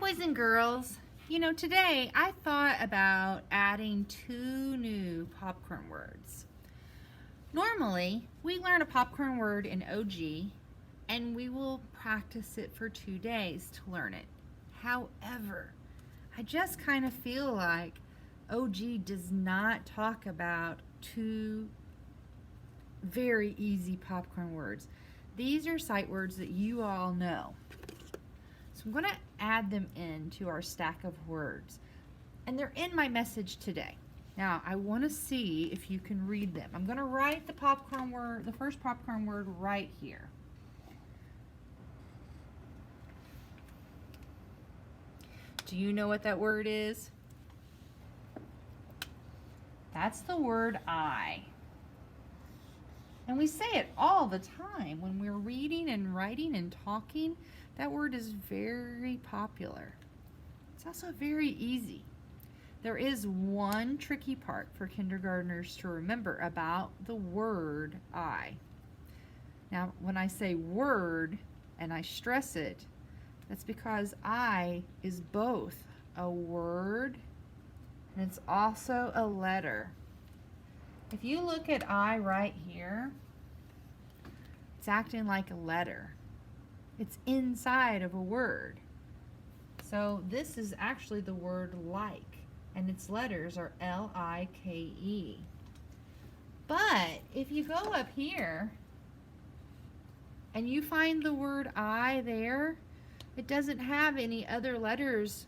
boys and girls. Today I thought about adding 2 new popcorn words. Normally, we learn a popcorn word in OG and we will practice it for 2 days to learn it. However, I just kind of feel like OG does not talk about 2 very easy popcorn words. These are sight words that you all know. So I'm going to add them into our stack of words. And they're in my message today. Now, I want to see if you can read them. I'm going to write the popcorn word, the first popcorn word right here. Do you know what that word is? That's the word I. And we say it all the time when we're reading and writing and talking. That word is very popular. It's also very easy. There is one tricky part for kindergartners to remember about the word I. Now, when I say word and I stress it, that's because I is both a word and it's also a letter. If you look at I right here, it's acting like a letter. It's inside of a word. So this is actually the word like, and its letters are L-I-K-E. But if you go up here and you find the word I there, it doesn't have any other letters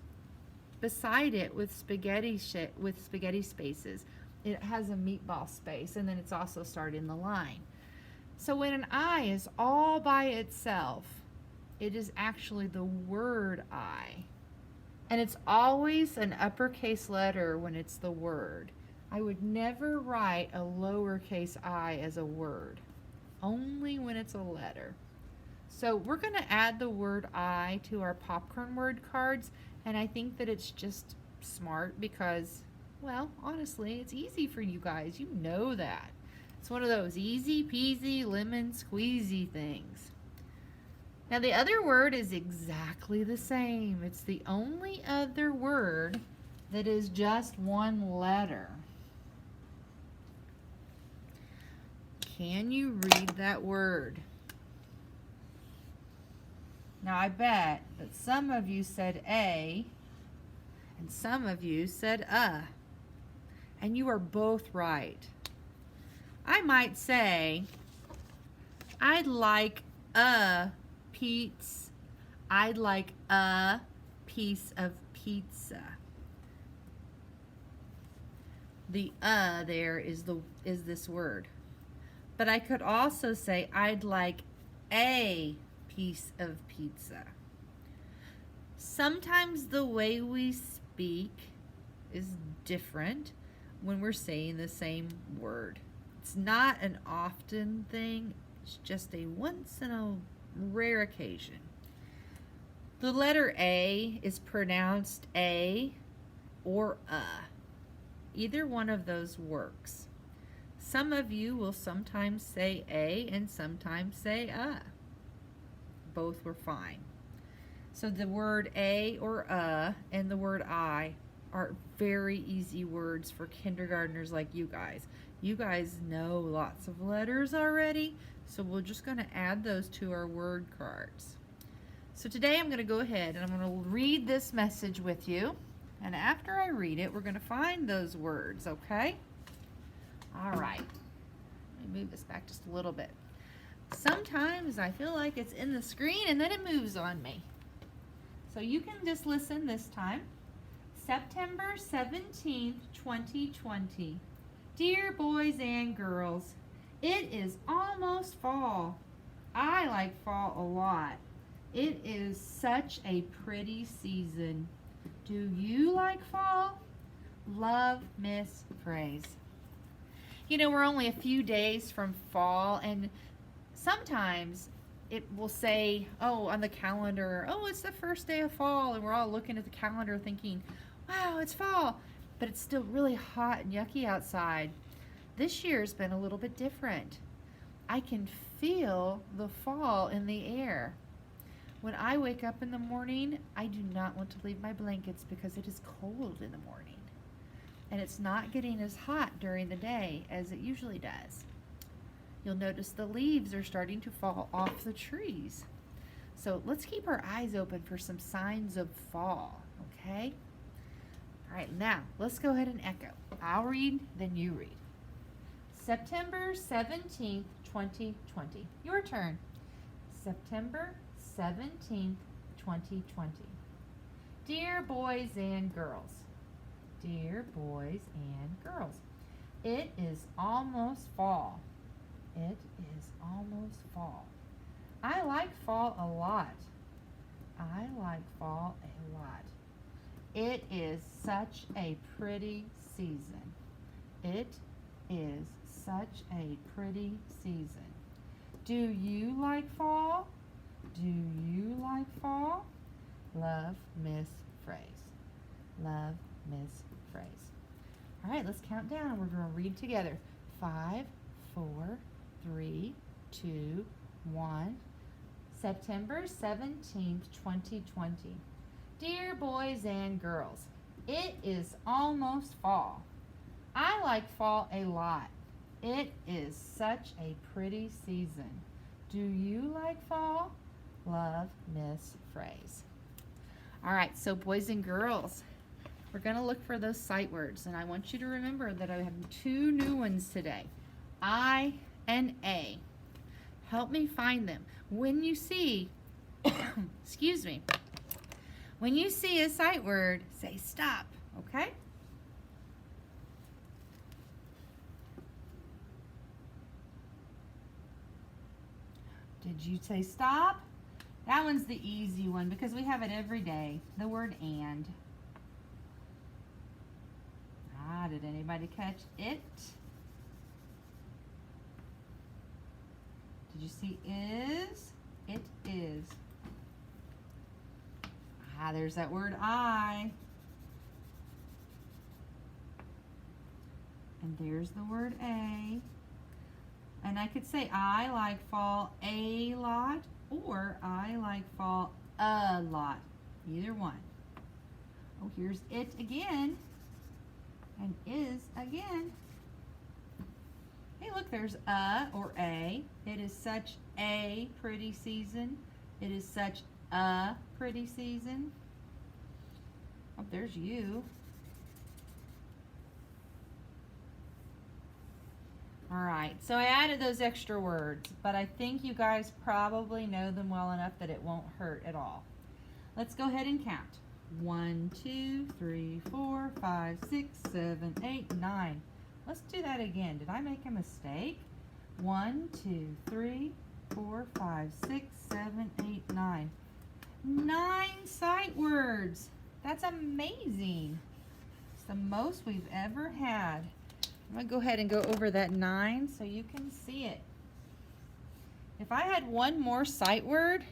beside it with spaghetti spaces. It has a meatball space, and then it's also starting the line. So when an I is all by itself, it is actually the word I. And it's always an uppercase letter when it's the word. I would never write a lowercase I as a word, only when it's a letter. So we're going to add the word I to our popcorn word cards, and I think that it's just smart because, well, honestly, it's easy for you guys. You know that. It's one of those easy peasy lemon squeezy things. Now the other word is exactly the same. It's the only other word that is just one letter. Can you read that word? Now I bet that some of you said A and some of you said and you are both right. I might say, I'd like a pizza. I'd like a piece of pizza. The there is this word. But I could also say I'd like a piece of pizza. Sometimes the way we speak is different when we're saying the same word. It's not an often thing. It's just a once in a rare occasion. The letter A is pronounced A or Either one of those works. Some of you will sometimes say A and sometimes say Both were fine. So the word A or and the word I are very easy words for kindergartners like you guys. You guys know lots of letters already, so we're just going to add those to our word cards. So today I'm going to go ahead and I'm going to read this message with you, and after I read it, we're going to find those words, okay? All right. Let me move this back just a little bit. Sometimes I feel like it's in the screen and then it moves on me. So you can just listen this time. September 17th, 2020. Dear boys and girls, it is almost fall. I like fall a lot. It is such a pretty season. Do you like fall? Love, Miss Phrase. We're only a few days from fall, and sometimes it will say, on the calendar, it's the first day of fall, and we're all looking at the calendar thinking, wow, it's fall, but it's still really hot and yucky outside. This year's been a little bit different. I can feel the fall in the air. When I wake up in the morning, I do not want to leave my blankets because it is cold in the morning. And it's not getting as hot during the day as it usually does. You'll notice the leaves are starting to fall off the trees. So let's keep our eyes open for some signs of fall, okay? All right, now let's go ahead and echo. I'll read, then you read. September 17th, 2020. Your turn. September 17th, 2020. Dear boys and girls. Dear boys and girls. It is almost fall. It is almost fall. I like fall a lot. I like fall a lot. It is such a pretty season. It is such a pretty season. Do you like fall? Do you like fall? Love, Miss Phrase. Love, Miss Phrase. All right, let's count down. We're going to read together. 5, 4, 3, 2, 1. September 17th, 2020. Dear boys and girls, it is almost fall. I like fall a lot. It is such a pretty season. Do you like fall? Love, Miss Phrase. All right, so boys and girls, we're going to look for those sight words, and I want you to remember that I have 2 new ones today, I and A. Help me find them. When you see, excuse me, when you see a sight word, say stop, okay? Did you say stop? That one's the easy one because we have it every day. The word and. Did anybody catch it? Did you see is? It is. There's that word I. And there's the word a. And I could say I like fall a lot or I like fall a lot. Either one. Oh, here's it again. And is again. Hey, look, there's a or a. It is such a pretty season. It is such a pretty season. Oh, there's you. All right, so I added those extra words, but I think you guys probably know them well enough that it won't hurt at all. Let's go ahead and count. 1, 2, 3, 4, 5, 6, 7, 8, 9. Let's do that again. Did I make a mistake? 1, 2, 3, 4, 5, 6, 7, 8, 9. 9 sight words. That's amazing. It's the most we've ever had. I'm going to go ahead and go over that 9 so you can see it. If I had one more sight word,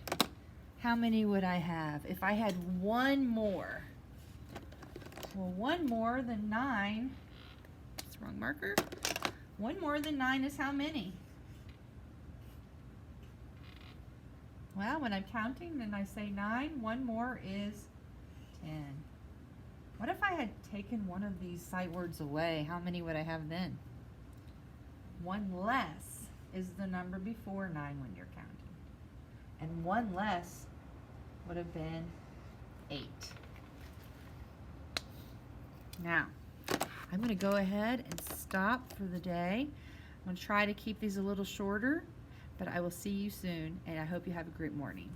how many would I have? If I had one more. Well, one more than 9. That's the wrong marker. One more than 9 is how many? Well, when I'm counting and I say 9, one more is 10. What if I had taken one of these sight words away? How many would I have then? 1 less is the number before 9 when you're counting. And 1 less would have been 8. Now, I'm going to go ahead and stop for the day. I'm going to try to keep these a little shorter, but I will see you soon, and I hope you have a great morning.